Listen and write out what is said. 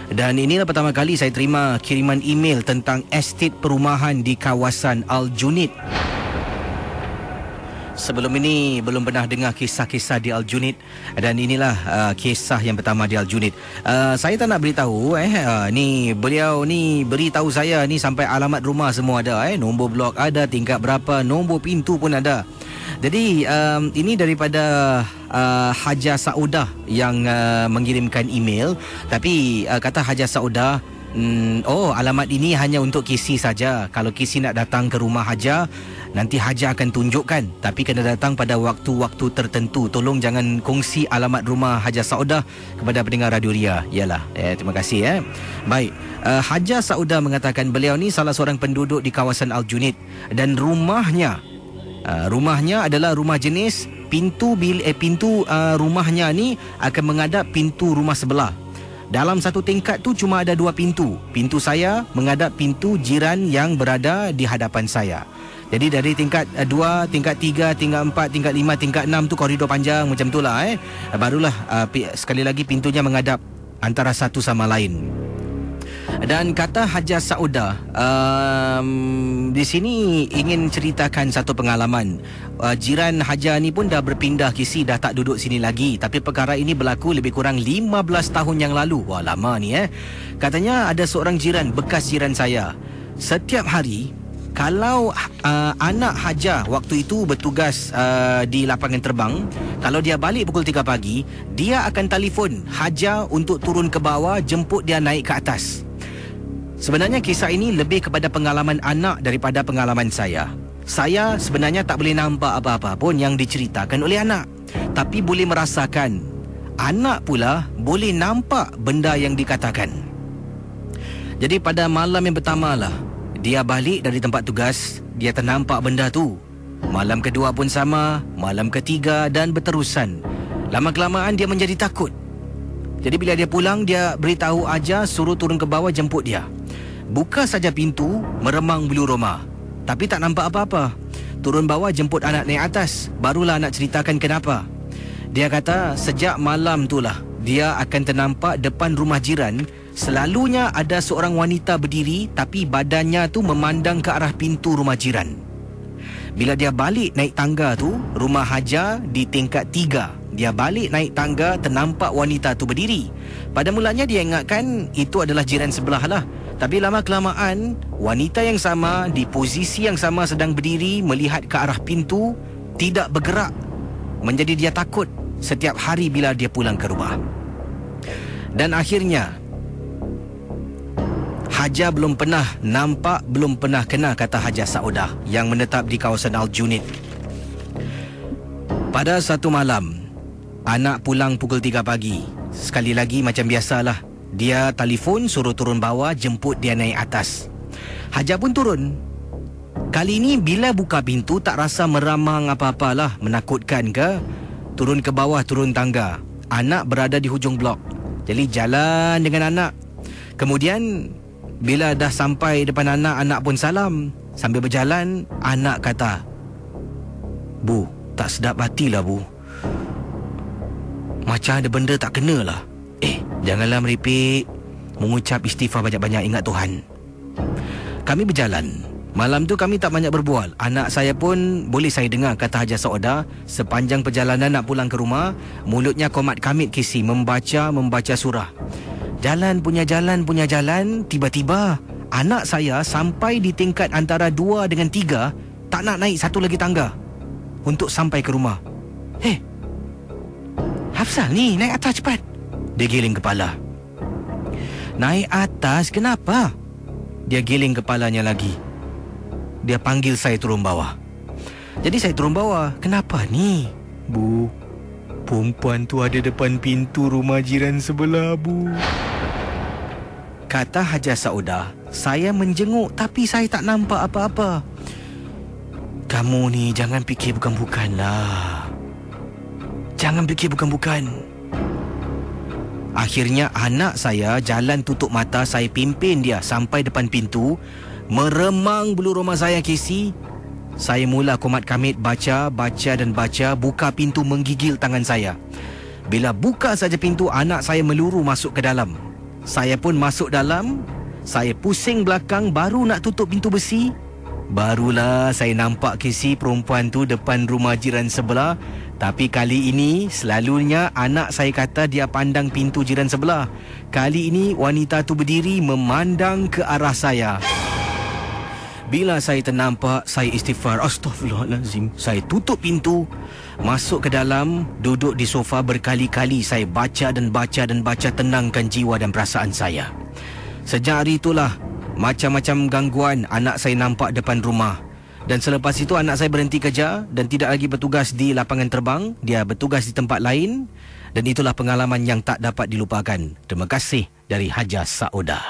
Dan inilah pertama kali saya terima kiriman email tentang estet perumahan di kawasan Aljunied. Sebelum ini belum pernah dengar kisah-kisah di Aljunied, dan inilah kisah yang pertama di Aljunied. Saya tak nak beritahu ni beliau ni beritahu saya ni sampai alamat rumah semua ada, nombor blok ada, tingkat berapa, nombor pintu pun ada. Jadi ini daripada Haja Saudah yang mengirimkan email. Tapi kata Haja Saudah, alamat ini hanya untuk Kisi saja. Kalau Kisi nak datang ke rumah Haja, nanti Haja akan tunjukkan, tapi kena datang pada waktu-waktu tertentu. Tolong jangan kongsi alamat rumah Haja Saudah kepada pendengar Radio Ria. Yalah, terima kasih. Baik, Haja Saudah mengatakan beliau ni salah seorang penduduk di kawasan Aljunied, dan rumahnya adalah rumah jenis pintu rumahnya ni akan menghadap pintu rumah sebelah. Dalam satu tingkat tu cuma ada 2 pintu. Pintu saya menghadap pintu jiran yang berada di hadapan saya. Jadi dari tingkat 2, tingkat 3, tingkat 4, tingkat 5, tingkat 6 tu koridor panjang macam tu lah. Barulah sekali lagi pintunya menghadap antara satu sama lain. Dan kata Haja Saudah, di sini ingin ceritakan satu pengalaman. Jiran Haja ni pun dah berpindah Kisi, dah tak duduk sini lagi. Tapi perkara ini berlaku lebih kurang 15 tahun yang lalu. Wah, lama ni. Katanya ada seorang jiran, bekas jiran saya. Setiap hari, kalau anak Haja waktu itu bertugas di lapangan terbang, kalau dia balik pukul 3 pagi, dia akan telefon Haja untuk turun ke bawah, jemput dia naik ke atas. Sebenarnya kisah ini lebih kepada pengalaman anak daripada pengalaman saya. Saya sebenarnya tak boleh nampak apa-apa pun yang diceritakan oleh anak, tapi boleh merasakan. Anak pula boleh nampak benda yang dikatakan. Jadi pada malam yang pertama lah, dia balik dari tempat tugas, dia ternampak benda tu. Malam kedua pun sama, malam ketiga dan berterusan. Lama-kelamaan dia menjadi takut. Jadi bila dia pulang, dia beritahu Haja suruh turun ke bawah jemput dia. Buka saja pintu, meremang bulu roma, tapi tak nampak apa-apa. Turun bawah jemput anak naik atas, barulah anak ceritakan kenapa. Dia kata sejak malam itulah dia akan ternampak depan rumah jiran, selalunya ada seorang wanita berdiri, tapi badannya tu memandang ke arah pintu rumah jiran. Bila dia balik naik tangga tu, rumah Haja di tingkat 3. Dia balik naik tangga, ternampak wanita tu berdiri. Pada mulanya dia ingatkan itu adalah jiran sebelah lah. Tapi lama-kelamaan, wanita yang sama di posisi yang sama sedang berdiri melihat ke arah pintu, tidak bergerak. Menjadi dia takut setiap hari bila dia pulang ke rumah. Dan akhirnya Haja belum pernah nampak, belum pernah kenal, kata Haja Saudah yang menetap di kawasan Aljunied. Pada satu malam, anak pulang pukul 3 pagi. Sekali lagi macam biasalah, dia telefon suruh turun bawah, jemput dia naik atas. Haja pun turun. Kali ini bila buka pintu tak rasa meramang apa-apalah, menakutkan ke. Turun ke bawah, turun tangga. Anak berada di hujung blok. Jadi jalan dengan anak. Kemudian bila dah sampai depan anak, anak pun salam. Sambil berjalan, anak kata, "Bu, tak sedap hatilah Bu. Macam ada benda tak kena lah." Janganlah meripik. Mengucap istighfar banyak-banyak, ingat Tuhan. Kami berjalan. Malam tu kami tak banyak berbual. Anak saya pun boleh saya dengar, kata Haja Saudah, sepanjang perjalanan nak pulang ke rumah, mulutnya komat kamit Kisi, membaca surah. Jalan punya jalan, tiba-tiba anak saya sampai di tingkat antara 2 dengan 3, tak nak naik satu lagi tangga untuk sampai ke rumah. Hafsal ni, naik atas cepat. Dia giling kepala. Naik atas kenapa? Dia giling kepalanya lagi. Dia panggil saya turun bawah. Jadi saya turun bawah. Kenapa ni? Bu, perempuan tu ada depan pintu rumah jiran sebelah, Bu. Kata Haja Saudah, saya menjenguk tapi saya tak nampak apa-apa. Kamu ni jangan fikir bukan-bukan lah. Jangan fikir bukan-bukan. Akhirnya anak saya jalan tutup mata, saya pimpin dia sampai depan pintu. Meremang bulu roma saya, Kisi. Saya mula komat kamit, baca, buka pintu, menggigil tangan saya. Bila buka saja pintu, anak saya meluru masuk ke dalam. Saya pun masuk dalam. Saya pusing belakang, baru nak tutup pintu besi. Barulah saya nampak si perempuan tu depan rumah jiran sebelah. Tapi kali ini selalunya anak saya kata dia pandang pintu jiran sebelah. Kali ini wanita tu berdiri memandang ke arah saya. Bila saya ternampak, saya istighfar. Astaghfirullahalazim. Saya tutup pintu, masuk ke dalam, duduk di sofa berkali-kali. Saya baca dan baca dan baca, tenangkan jiwa dan perasaan saya. Sejak hari itulah macam-macam gangguan anak saya nampak depan rumah. Dan selepas itu anak saya berhenti kerja dan tidak lagi bertugas di lapangan terbang. Dia bertugas di tempat lain. Dan itulah pengalaman yang tak dapat dilupakan. Terima kasih dari Haja Saudah.